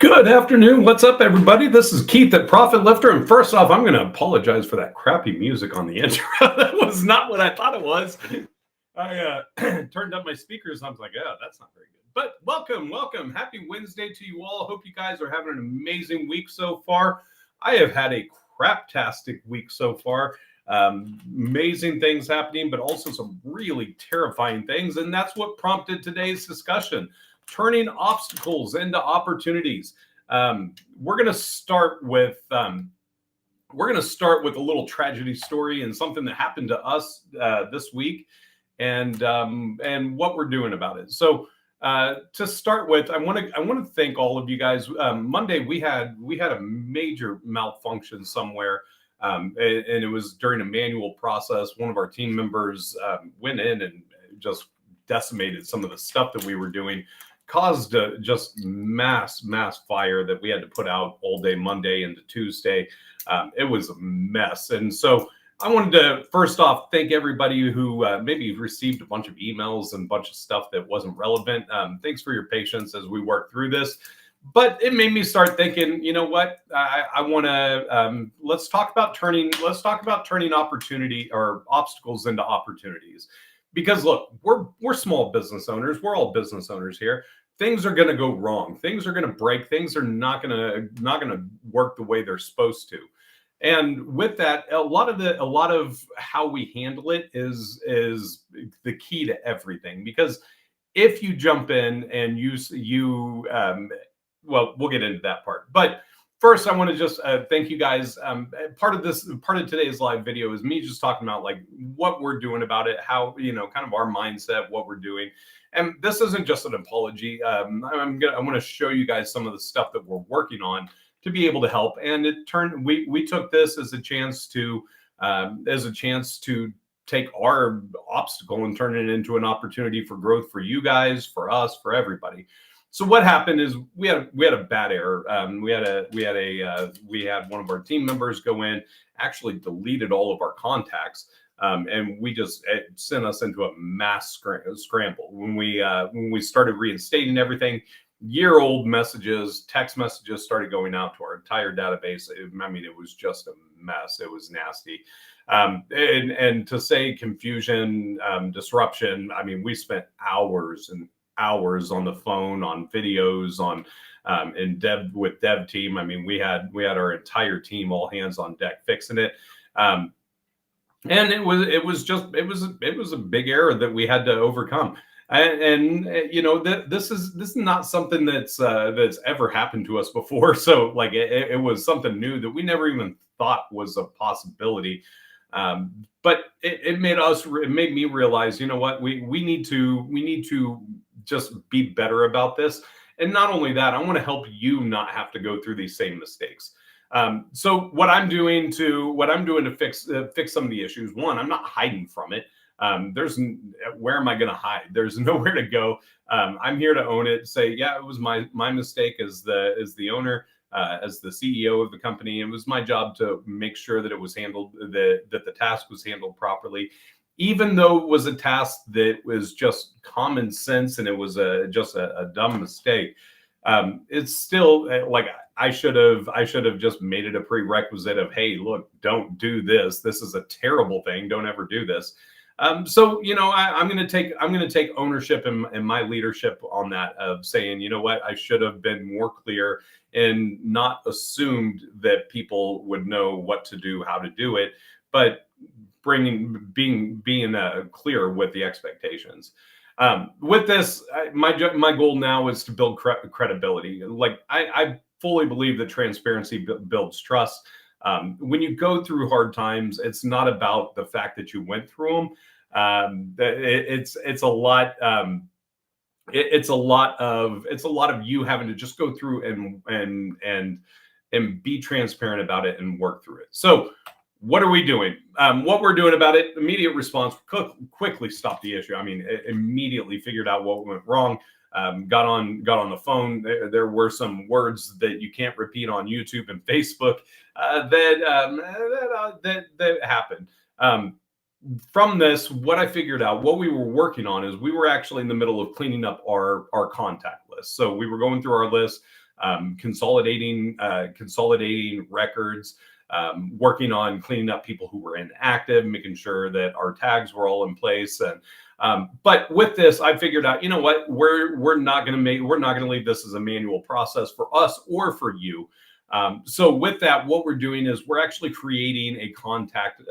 Good afternoon. What's up, everybody? This is Keith at Profit Lifter. And first off, I'm going to apologize for that crappy music on the intro. That was not what I thought it was. I turned up my speakers and I was like, yeah, that's not very good. But welcome. Happy Wednesday to you all. Hope you guys are having an amazing week so far. I have had a craptastic week so far. Amazing things happening, but also some really terrifying things. And that's what prompted today's discussion. Turning obstacles into opportunities. We're going to start with a little tragedy story and something that happened to us this week, and what we're doing about it. So to start with, I want to thank all of you guys. Monday we had a major malfunction somewhere, and it was during a manual process. One of our team members went in and just decimated some of the stuff that we were doing. Caused just mass fire that we had to put out all day Monday into Tuesday. It was a mess. And so I wanted to first off thank everybody who maybe received a bunch of emails and a bunch of stuff that wasn't relevant. Thanks for your patience as we work through this. But it made me start thinking, you know what? I want to let's talk about turning opportunity or obstacles into opportunities. Because look, we're small business owners. We're all business owners here. Things are going to go wrong. Things are going to break. Things are not going to work the way they're supposed to. And with that, a lot of how we handle it is the key to everything. Because if you jump in and well, we'll get into that part. But first, I want to just thank you guys. Part of today's live video is me just talking about like what we're doing about it, how, kind of our mindset, what we're doing. And this isn't just an apology. I want to show you guys some of the stuff that we're working on to be able to help. And we took this as a chance to take our obstacle and turn it into an opportunity for growth for you guys, for us, for everybody. So what happened is we had a bad error. We had one of our team members go in, actually deleted all of our contacts, and it sent us into a mass scramble. When we started reinstating everything, year-old messages, text messages started going out to our entire database. It was just a mess. It was nasty. And to say confusion, disruption, we spent hours and hours on the phone, on videos, with dev team. We had our entire team, all hands on deck, fixing it. And it was a big error that we had to overcome. And this is not something that's ever happened to us before. So like it was something new that we never even thought was a possibility. But it made me realize, you know what, we need to just be better about this. And not only that, I want to help you not have to go through these same mistakes. So what I'm doing to fix some of the issues, one, I'm not hiding from it. Where am I going to hide? There's nowhere to go. I'm here to own it, say, yeah, it was my mistake as the owner, as the CEO of the company. It was my job to make sure that it was handled, that the task was handled properly. Even though it was a task that was just common sense and it was just a dumb mistake, it's still like I should have just made it a prerequisite of, hey, look, don't do this. This is a terrible thing. Don't ever do this. So I'm going to take ownership in my leadership on that, of saying, you know what, I should have been more clear and not assumed that people would know what to do, how to do it, but being clear with the expectations. With this, my goal now is to build credibility. Like I fully believe that transparency builds trust. When you go through hard times, it's not about the fact that you went through them. It's a lot. It's a lot of you having to just go through and be transparent about it and work through it. So what are we doing? What we're doing about it, immediate response, quickly stop the issue. Immediately figured out what went wrong. Got on the phone. There were some words that you can't repeat on YouTube and Facebook that happened. From this, what I figured out, what we were working on is we were actually in the middle of cleaning up our contact list. So we were going through our list. consolidating records, working on cleaning up people who were inactive, making sure that our tags were all in place. And but with this, I figured out, you know what, we're not going to leave this as a manual process for us or for you. So with that, what we're doing is we're actually creating a contact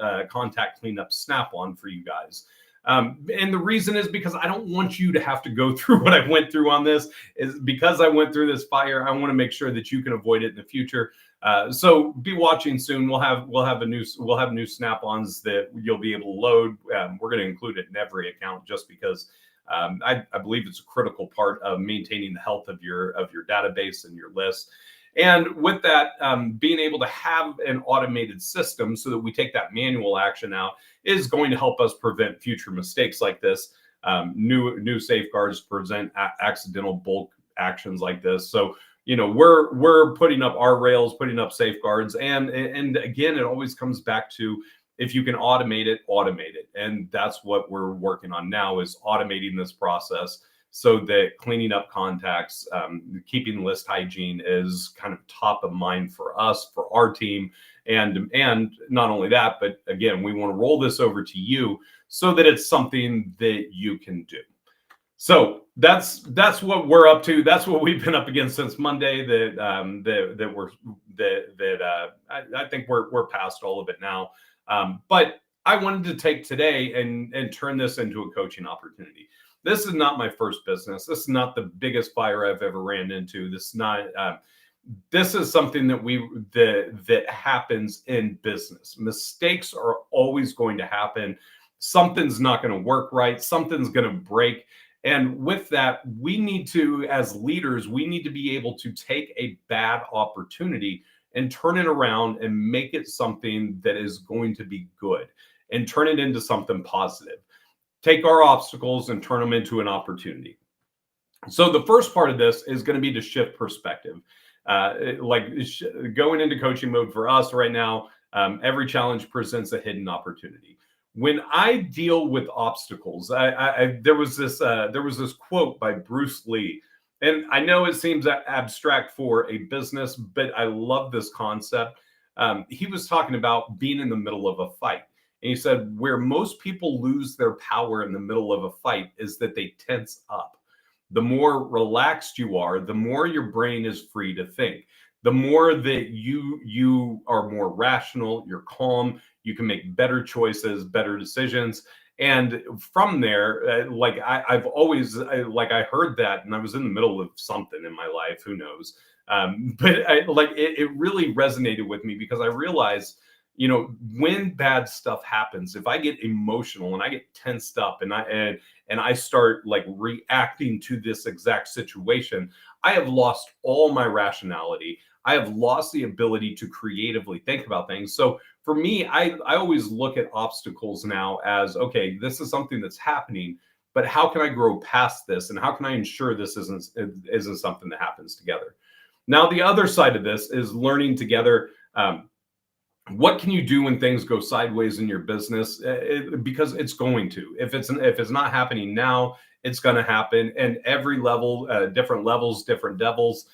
cleanup SnapOn for you guys. And the reason is because I don't want you to have to go through what I went through on this. Is because I went through this fire, I want to make sure that you can avoid it in the future. So be watching soon. We'll have new Snap-ons that you'll be able to load. We're going to include it in every account just because I believe it's a critical part of maintaining the health of your database and your list. And with that, being able to have an automated system so that we take that manual action out is going to help us prevent future mistakes like this. New safeguards prevent accidental bulk actions like this. So, you know, we're putting up our rails, putting up safeguards, and again, it always comes back to, if you can automate it, and that's what we're working on now, is automating this process so that cleaning up contacts, keeping list hygiene is kind of top of mind for us, for our team. And not only that, but again, we want to roll this over to you so that it's something that you can do. So that's what we're up to. That's what we've been up against since Monday. I think we're past all of it now. But I wanted to take today and turn this into a coaching opportunity. This is not my first business. This is not the biggest fire I've ever ran into. This is not. This is something that happens in business. Mistakes are always going to happen. Something's not going to work right. Something's going to break. And with that, we need to, as leaders, we need to be able to take a bad opportunity and turn it around and make it something that is going to be good and turn it into something positive. Take our obstacles and turn them into an opportunity. So the first part of this is going to be to shift perspective. Going into coaching mode for us right now, every challenge presents a hidden opportunity. When I deal with obstacles, there was this quote by Bruce Lee, and I know it seems abstract for a business, but I love this concept. He was talking about being in the middle of a fight. And he said, where most people lose their power in the middle of a fight is that they tense up. The more relaxed you are, the more your brain is free to think. The more that you are more rational, you're calm, you can make better choices, better decisions. And from there, I've always heard that, and I was in the middle of something in my life, who knows? But it really resonated with me because I realized, you know, when bad stuff happens, if I get emotional and I get tensed up and I start like reacting to this exact situation, I have lost all my rationality. I have lost the ability to creatively think about things. So for me, I always look at obstacles now as, okay, this is something that's happening, but how can I grow past this? And how can I ensure this isn't something that happens together? Now, the other side of this is learning together. What can you do when things go sideways in your business? Because it's going to. If it's not happening now, it's going to happen. And every level, different levels, different devils.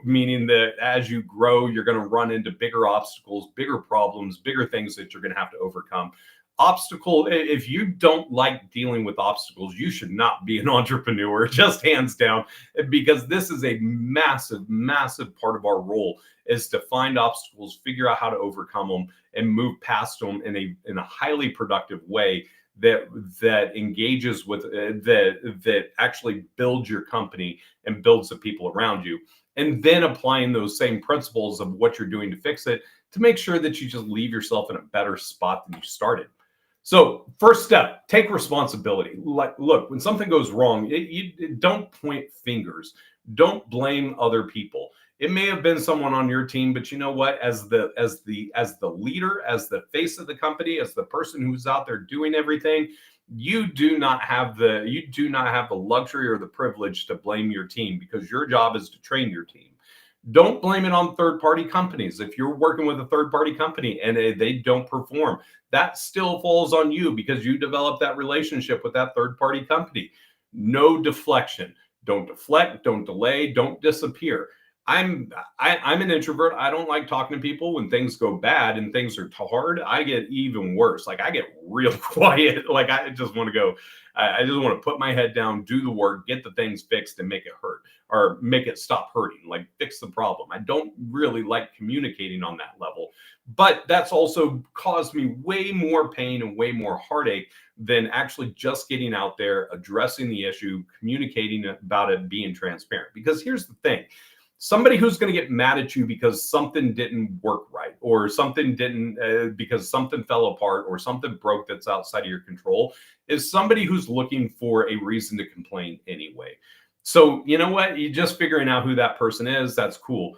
Meaning that as you grow, you're going to run into bigger obstacles, bigger problems, bigger things that you're going to have to overcome. If you don't like dealing with obstacles, you should not be an entrepreneur, just hands down, because this is a massive, massive part of our role, is to find obstacles, figure out how to overcome them, and move past them in a highly productive way that engages with that actually builds your company and builds the people around you, and then applying those same principles of what you're doing to fix it to make sure that you just leave yourself in a better spot than you started. So first step, take responsibility. Look, when something goes wrong, you don't point fingers. Don't blame other people. It may have been someone on your team, but you know what? As the leader, as the face of the company, as the person who's out there doing everything, you do not have the luxury or the privilege to blame your team, because your job is to train your team. Don't blame it on third-party companies. If you're working with a third-party company and they don't perform, that still falls on you because you developed that relationship with that third-party company. No deflection. Don't deflect, don't delay, don't disappear. I'm an introvert. I don't like talking to people. When things go bad and things are hard, I get even worse. Like I get real quiet. Like I just want to go. I just want to put my head down, do the work, get the things fixed, and make it hurt or make it stop hurting. Like fix the problem. I don't really like communicating on that level, but that's also caused me way more pain and way more heartache than actually just getting out there, addressing the issue, communicating about it, being transparent. Because here's the thing, somebody who's going to get mad at you because something didn't work right or something didn't because something fell apart or something broke that's outside of your control is somebody who's looking for a reason to complain anyway. So you know what, you just figuring out who that person is, that's cool.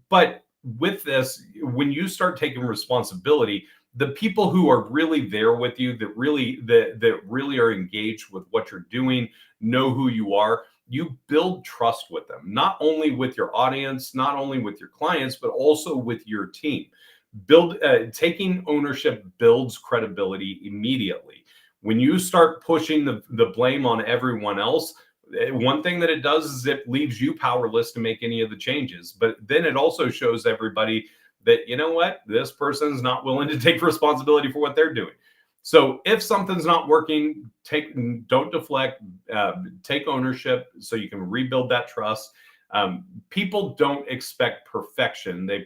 But with this, when you start taking responsibility, the people who are really there with you, that really are engaged with what you're doing, know who you are, you build trust with them, not only with your audience, not only with your clients, but also with your team. Taking ownership builds credibility immediately. When you start pushing the blame on everyone else, one thing that it does is it leaves you powerless to make any of the changes. But then it also shows everybody that, you know what, this person's not willing to take responsibility for what they're doing. So if something's not working, don't deflect, take ownership so you can rebuild that trust. People don't expect perfection. They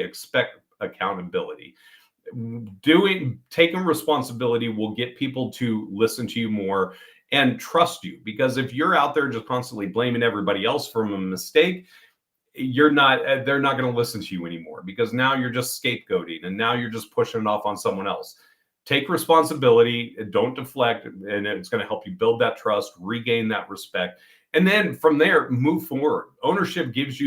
expect accountability. Taking responsibility will get people to listen to you more and trust you, because if you're out there just constantly blaming everybody else from a mistake, they're not going to listen to you anymore, because now you're just scapegoating and now you're just pushing it off on someone else. Take responsibility, don't deflect, and it's going to help you build that trust, regain that respect. And then from there, move forward. Ownership frees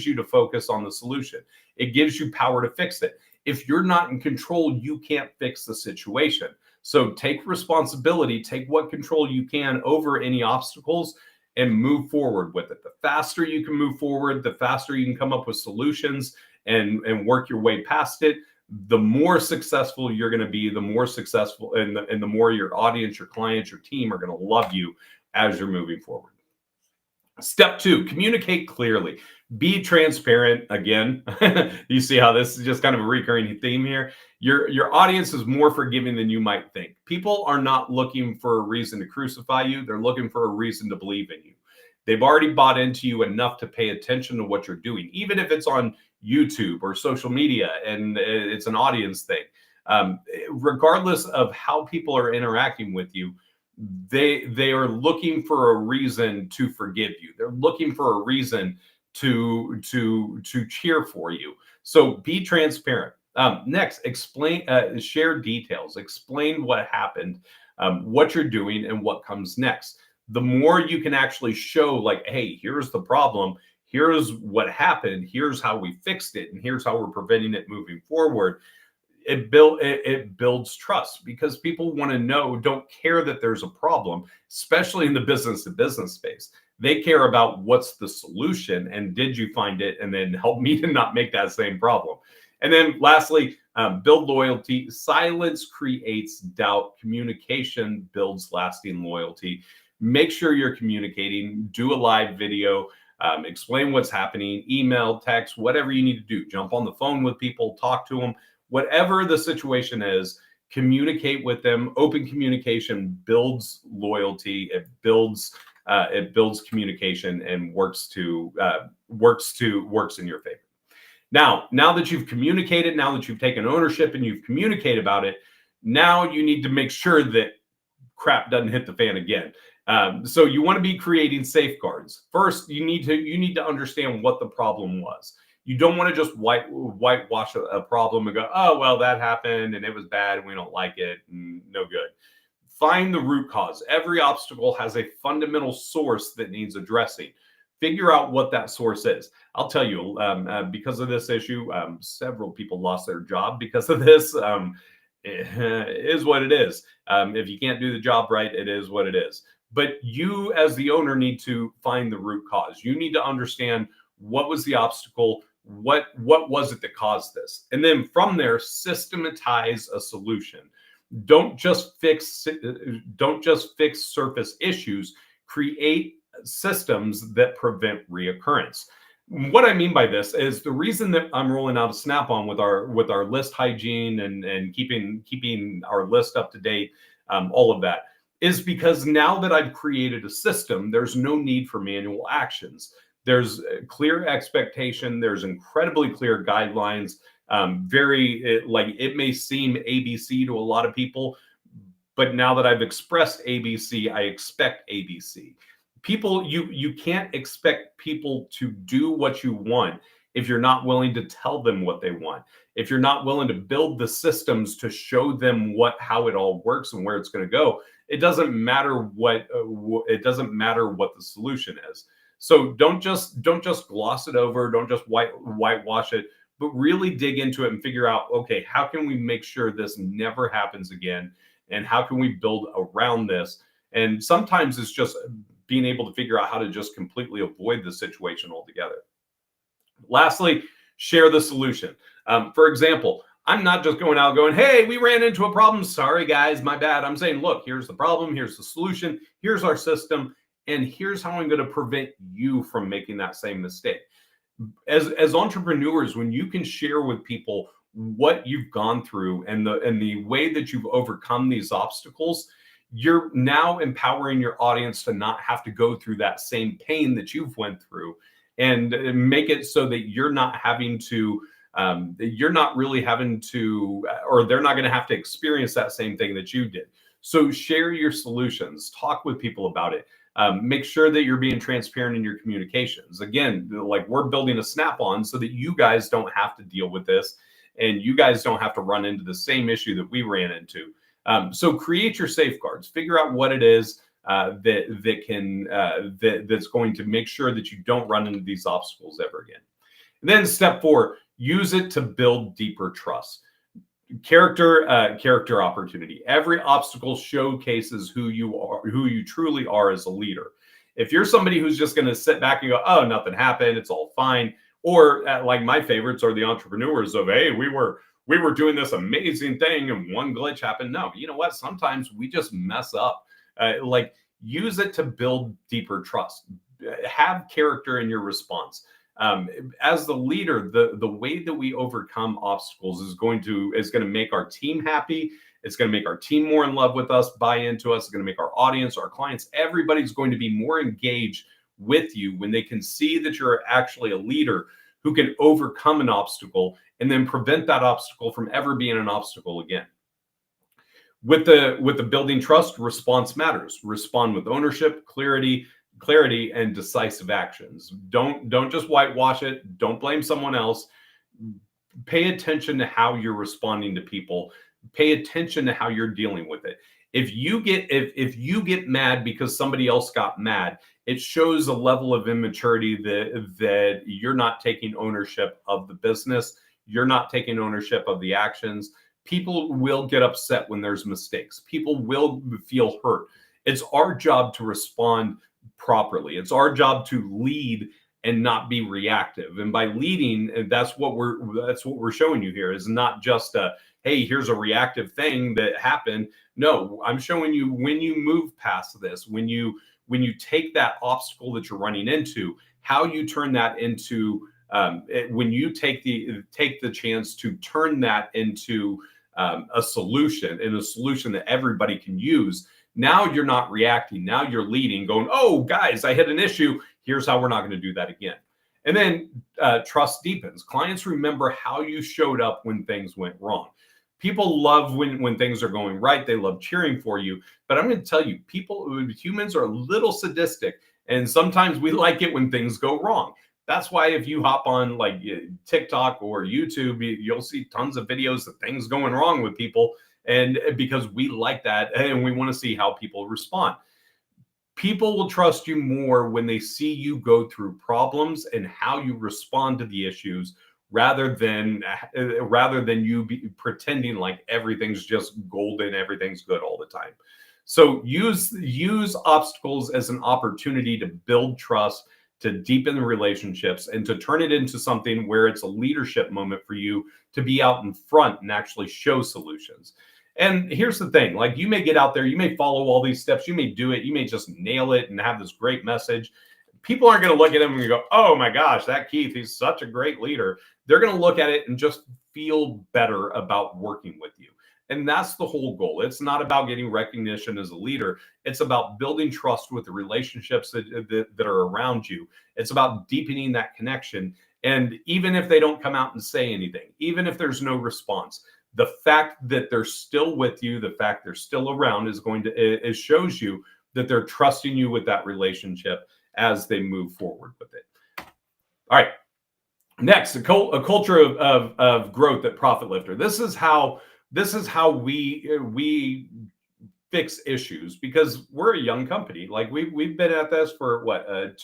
you to focus on the solution. It gives you power to fix it. If you're not in control, you can't fix the situation. So take responsibility, take what control you can over any obstacles, and move forward with it. The faster you can move forward, the faster you can come up with solutions and work your way past it, the more successful you're going to be, the more successful and the more your audience, your clients, your team are going to love you as you're moving forward. Step 2, communicate clearly. Be transparent. Again, you see how this is just kind of a recurring theme here. Your audience is more forgiving than you might think. People are not looking for a reason to crucify you. They're looking for a reason to believe in you. They've already bought into you enough to pay attention to what you're doing, even if it's on YouTube or social media and it's an audience thing. Regardless of how people are interacting with you, they are looking for a reason to forgive you. They're looking for a reason to cheer for you. So be transparent. Next, share details. Explain what happened, what you're doing, and what comes next. The more you can actually show, like, hey, here's the problem, here's what happened, here's how we fixed it, and here's how we're preventing it moving forward, it builds trust, because people want to know, don't care that there's a problem, especially in the business to business space. They care about what's the solution and did you find it, and then help me to not make that same problem. And then lastly, build loyalty. Silence creates doubt. Communication builds lasting loyalty. Make sure you're communicating. Do a live video. Explain what's happening. Email, text, whatever you need to do. Jump on the phone with people. Talk to them. Whatever the situation is, communicate with them. Open communication builds loyalty. It builds communication and works in your favor. Now that you've communicated, now that you've taken ownership and you've communicated about it, now you need to make sure that crap doesn't hit the fan again. So you want to be creating safeguards. First, you need to understand what the problem was. You don't want to just whitewash a problem and go, oh, well, that happened and it was bad and we don't like it and no good. Find the root cause. Every obstacle has a fundamental source that needs addressing. Figure out what that source is. I'll tell you, because of this issue, several people lost their job because of this. It is what it is. If you can't do the job right, it is what it is. But you, as the owner, need to find the root cause. You need to understand what was the obstacle, what was it that caused this, and then from there, systematize a solution. Don't just fix surface issues. Create systems that prevent reoccurrence. What I mean by this is the reason that I'm rolling out a SnapOn with our list hygiene and keeping our list up to date, all of that, is because now that I've created a system, there's no need for manual actions. There's clear expectation. There's incredibly clear guidelines. Like it may seem ABC to a lot of people, but now that I've expressed ABC, I expect ABC. People, you can't expect people to do what you want if you're not willing to tell them what they want. If you're not willing to build the systems to show them how it all works and where it's going to go, it doesn't matter what the solution is. So don't just gloss it over. Don't just whitewash it, but really dig into it and figure out, okay, how can we make sure this never happens again? And how can we build around this? And sometimes it's just being able to figure out how to just completely avoid the situation altogether. Lastly, share the solution. For example, I'm not just going out going, hey, we ran into a problem. Sorry, guys, my bad. I'm saying, look, here's the problem. Here's the solution. Here's our system. And here's how I'm going to prevent you from making that same mistake. As entrepreneurs, when you can share with people what you've gone through and the way that you've overcome these obstacles, you're now empowering your audience to not have to go through that same pain that you've went through, and make it so that you're not having to you're not really having to, or they're not going to have to experience that same thing that you did. So share your solutions, talk with people about it. Make sure that you're being transparent in your communications. Again, like we're building a SnapOn so that you guys don't have to deal with this, and you guys don't have to run into the same issue that we ran into. So create your safeguards. Figure out what it is that's going to make sure that you don't run into these obstacles ever again. And then step 4, use it to build deeper trust. Character opportunity. Every obstacle showcases who you truly are as a leader. If you're somebody who's just going to sit back and go, oh, nothing happened, it's all fine, or like my favorites are the entrepreneurs of, hey, we were doing this amazing thing and one glitch happened. No, you know what? Sometimes we just mess up. Like use it to build deeper trust. Have character in your response. As the leader, the way that we overcome obstacles is going to make our team happy. It's going to make our team more in love with us, buy into us. It's going to make our audience, our clients, everybody's going to be more engaged with you when they can see that you're actually a leader who can overcome an obstacle and then prevent that obstacle from ever being an obstacle again. With the building trust, response matters. Respond with ownership, clarity, and decisive actions. Don't just whitewash it. Don't blame someone else. Pay attention to how you're responding to people. Pay attention to how you're dealing with it. If you get mad because somebody else got mad, it shows a level of immaturity that you're not taking ownership of the business. You're not taking ownership of the actions. People will get upset when there's mistakes. People will feel hurt. It's our job to respond properly. It's our job to lead and not be reactive. And by leading, that's what we're showing you here, is not just hey, here's a reactive thing that happened. No, I'm showing you when you move past this, when you take that obstacle that you're running into, how you turn that into when you take the chance to turn that into a solution, and a solution that everybody can use. Now you're not reacting. Now you're leading, going, oh, guys, I hit an issue. Here's how we're not going to do that again. And then trust deepens. Clients remember how you showed up when things went wrong. People love when things are going right. They love cheering for you. But I'm going to tell you, humans are a little sadistic, and sometimes we like it when things go wrong. That's why if you hop on like TikTok or YouTube, you'll see tons of videos of things going wrong with people. And because we like that and we want to see how people respond. People will trust you more when they see you go through problems and how you respond to the issues, rather than you be pretending like everything's just golden, everything's good all the time. So use obstacles as an opportunity to build trust, to deepen the relationships, and to turn it into something where it's a leadership moment for you to be out in front and actually show solutions. And here's the thing, like you may get out there, you may follow all these steps, you may do it, you may just nail it and have this great message. People aren't going to look at him and go, oh my gosh, that Keith, he's such a great leader. They're going to look at it and just feel better about working with you. And that's the whole goal. It's not about getting recognition as a leader. It's about building trust with the relationships that are around you. It's about deepening that connection. And even if they don't come out and say anything, even if there's no response, the fact that they're still with you, the fact they're still around it shows you that they're trusting you with that relationship as they move forward with it. All right. Next, a culture of growth at Profit Lifter. This is how we fix issues, because we're a young company. Like we've been at this for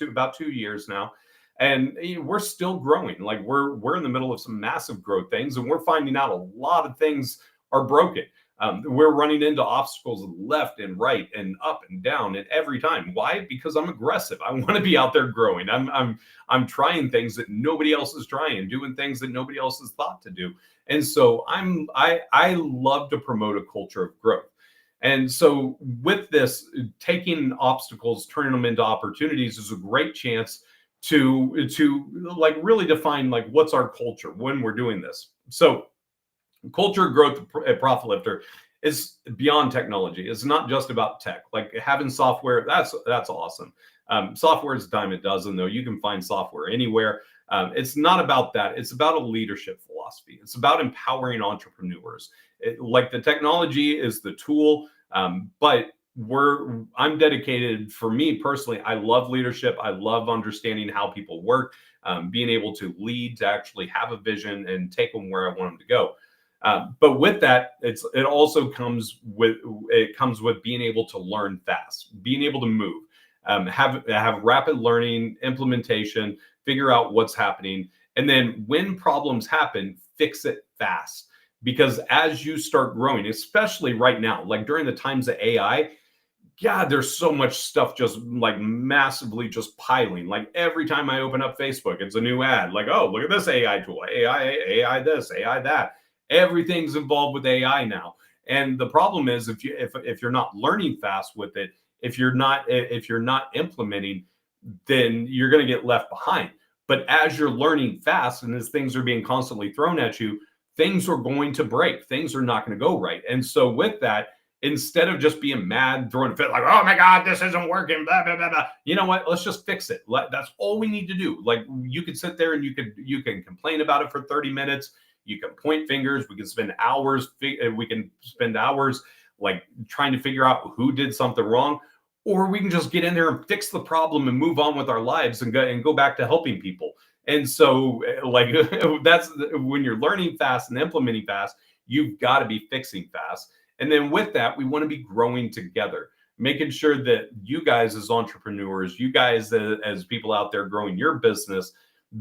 about 2 years now, and we're still growing. Like we're in the middle of some massive growth things, and we're finding out a lot of things are broken. We're running into obstacles left and right and up and down and every time. Why? Because I'm aggressive. I want to be out there growing. I'm trying things that nobody else is trying, doing things that nobody else has thought to do. And so I love to promote a culture of growth. And so with this, taking obstacles, turning them into opportunities is a great chance to like really define like what's our culture when we're doing this. So culture growth at Profit Lifter is beyond technology. It's not just about tech. Like having software, that's awesome. Software is a dime a dozen, though. You can find software anywhere. It's not about that. It's about a leadership philosophy. It's about empowering entrepreneurs. Like the technology is the tool, but I'm dedicated. For me personally, I love leadership. I love understanding how people work, being able to lead, to actually have a vision and take them where I want them to go. But with that, it also comes with being able to learn fast, being able to move, have rapid learning, implementation, figure out what's happening, and then when problems happen, fix it fast. Because as you start growing, especially right now, like during the times of AI, God, there's so much stuff just like massively just piling. Like every time I open up Facebook, it's a new ad. Like, oh, look at this AI tool, AI this, AI that. Everything's involved with AI now. And the problem is if you're not learning fast with it, if you're not implementing, then you're going to get left behind. But as you're learning fast and as things are being constantly thrown at you, things are going to break. Things are not going to go right. And so with that, instead of just being mad, throwing a fit like, oh my God, this isn't working, blah, blah, blah, blah. You know what? Let's just fix it. That's all we need to do. Like you could sit there and you can complain about it for 30 minutes. You can point fingers. We can spend hours. Like trying to figure out who did something wrong, or we can just get in there and fix the problem and move on with our lives and go back to helping people. And so like that's when you're learning fast and implementing fast, you've got to be fixing fast. And then with that, we want to be growing together, making sure that you guys as entrepreneurs, you guys as people out there growing your business,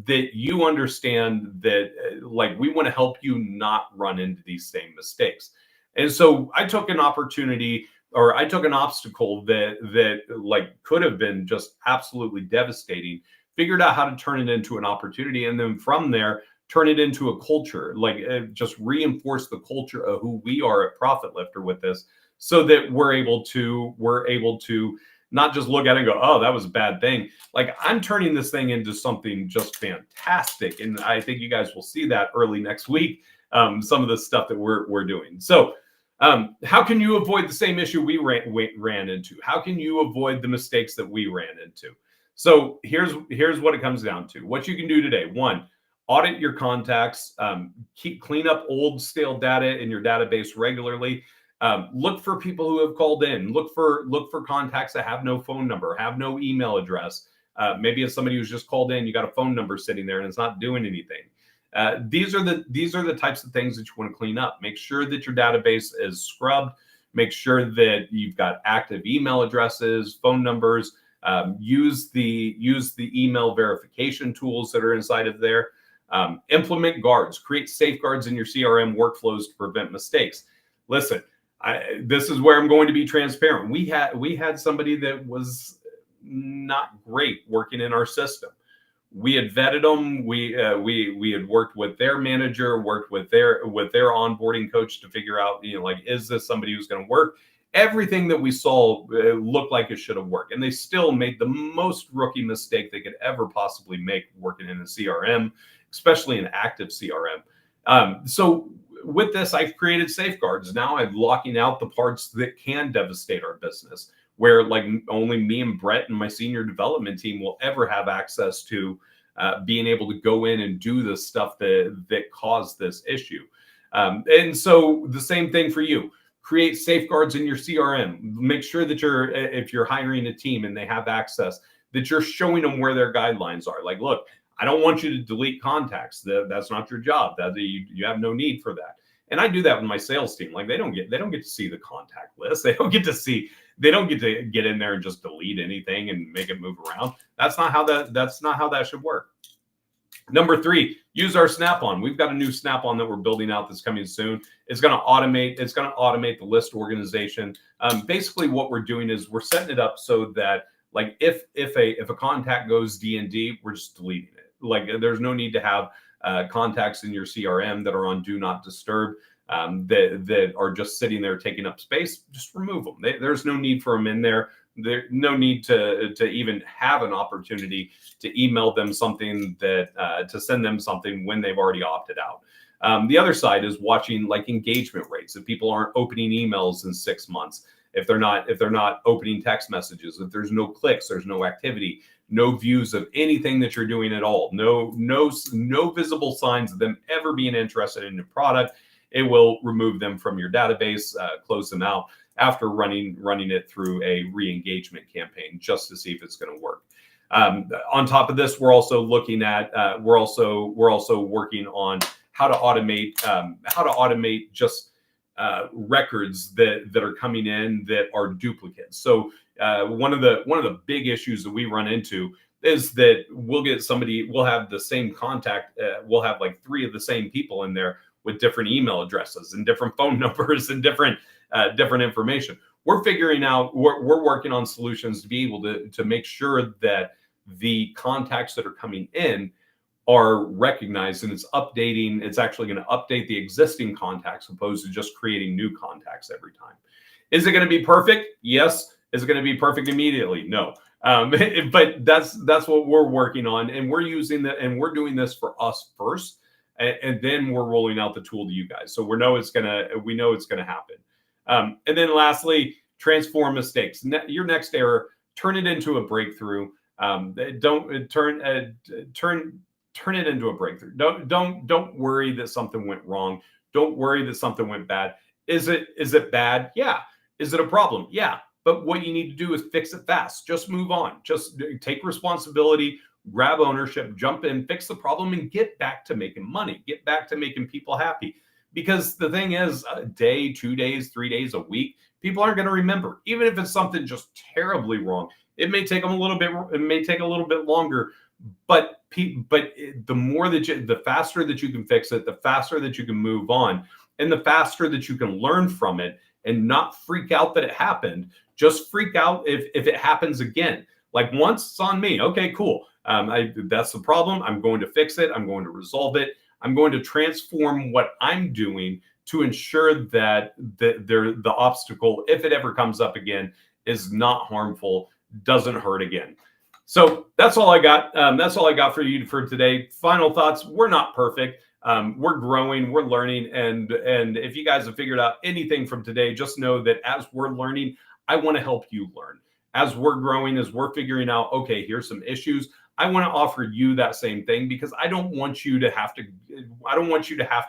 that you understand that like we want to help you not run into these same mistakes. And so I took an opportunity, or I took an obstacle that like could have been just absolutely devastating, figured out how to turn it into an opportunity, and then from there turn it into a culture, like just reinforce the culture of who we are at Profit Lifter with this, so that we're able to not just look at it and go, oh, that was a bad thing. Like I'm turning this thing into something just fantastic. And I think you guys will see that early next week, some of the stuff that we're doing. So how can you avoid the same issue we ran into? How can you avoid the mistakes that we ran into? So here's what it comes down to. What you can do today. One, audit your contacts, clean up old stale data in your database regularly. Look for people who have called in. Look for contacts that have no phone number, have no email address. Maybe it's somebody who's just called in. You got a phone number sitting there and it's not doing anything. These are the types of things that you want to clean up. Make sure that your database is scrubbed. Make sure that you've got active email addresses, phone numbers. Use the email verification tools that are inside of there. Implement guards. Create safeguards in your CRM workflows to prevent mistakes. Listen. This is where I'm going to be transparent. We had somebody that was not great working in our system. we had vetted them. We had worked with their manager, worked with their onboarding coach to figure out, like, is this somebody who's going to work? Everything that we saw looked like it should have worked, and they still made the most rookie mistake they could ever possibly make working in a CRM, especially an active CRM. So with this, I've created safeguards. Now I'm locking out the parts that can devastate our business, where like only me and Brett and my senior development team will ever have access to being able to go in and do the stuff that caused this issue. And so the same thing for you. Create safeguards in your CRM. Make sure that if you're hiring a team and they have access, that you're showing them where their guidelines are. Like, look, I don't want you to delete contacts. That's not your job. You have no need for that. And I do that with my sales team. Like, they don't get to see the contact list. They don't get to get in there and just delete anything and make it move around. That's not how that should work. Number 3, use our SnapOn. We've got a new SnapOn that we're building out that's coming soon. It's going to automate the list organization. Basically, what we're doing is we're setting it up so that, like, if a contact goes D&D, we're just deleting it. Like, there's no need to have contacts in your CRM that are on do not disturb, that are just sitting there taking up space. Just remove them. There's no need for them in there. There's no need to even have an opportunity to email them something to send them something when they've already opted out. The other side is watching like engagement rates. If people aren't opening emails in 6 months, if they're not opening text messages, if there's no clicks, there's no activity, no views of anything that you're doing at all, no visible signs of them ever being interested in your product, it will remove them from your database, close them out after running it through a re-engagement campaign just to see if it's going to work. On top of this, we're also looking at we're also working on how to automate just records that are coming in that are duplicates. So one of the big issues that we run into is that we'll have the same contact, we'll have like 3 of the same people in there with different email addresses and different phone numbers and different information. We're working on solutions to be able to make sure that the contacts that are coming in are recognized, and it's actually going to update the existing contacts opposed to just creating new contacts every time. Is it going to be perfect? Yes. Is it going to be perfect immediately? No. But that's what we're working on, and we're doing this for us first, and then we're rolling out the tool to you guys. So we know it's going to happen. And then lastly, transform mistakes. Your next error, turn it into a breakthrough. Don't turn it into a breakthrough. Don't worry that something went wrong. Don't worry that something went bad. Is it bad? Yeah. Is it a problem? Yeah. But what you need to do is fix it fast. Just move on. Just take responsibility, grab ownership, jump in, fix the problem, and get back to making money. Get back to making people happy. Because the thing is, a day, 2 days, 3 days, a week, people aren't going to remember. Even if it's something just terribly wrong, it may take them a little bit. It may take a little bit longer. But the faster that you can fix it, the faster that you can move on, and the faster that you can learn from it and not freak out that it happened. Just freak out if it happens again. Like, once, it's on me. Okay, cool. That's the problem. I'm going to fix it. I'm going to resolve it. I'm going to transform what I'm doing to ensure that the obstacle, if it ever comes up again, is not harmful, doesn't hurt again. So that's all I got. That's all I got for you for today. Final thoughts. We're not perfect. We're growing, we're learning. And if you guys have figured out anything from today, just know that as we're learning, I want to help you learn. As we're growing, as we're figuring out, okay, here's some issues, I want to offer you that same thing, because I don't want you to have to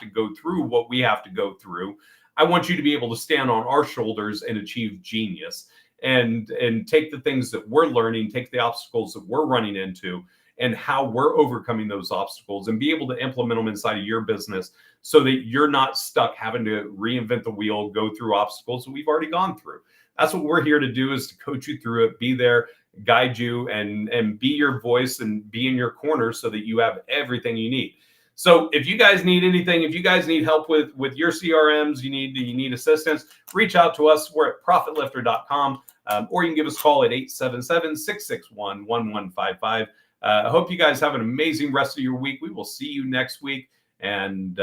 go through what we have to go through. I want you to be able to stand on our shoulders and achieve genius, and take the things that we're learning, take the obstacles that we're running into, and how we're overcoming those obstacles, and be able to implement them inside of your business so that you're not stuck having to reinvent the wheel, go through obstacles that we've already gone through. That's what we're here to do, is to coach you through it, be there, guide you, and be your voice and be in your corner so that you have everything you need. So if you guys need anything, if you guys need help with your CRMs, you need assistance, reach out to us. We're at profitlifter.com, or you can give us a call at 877-661-1155. I hope you guys have an amazing rest of your week. We will see you next week, and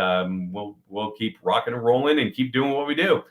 we'll keep rocking and rolling and keep doing what we do.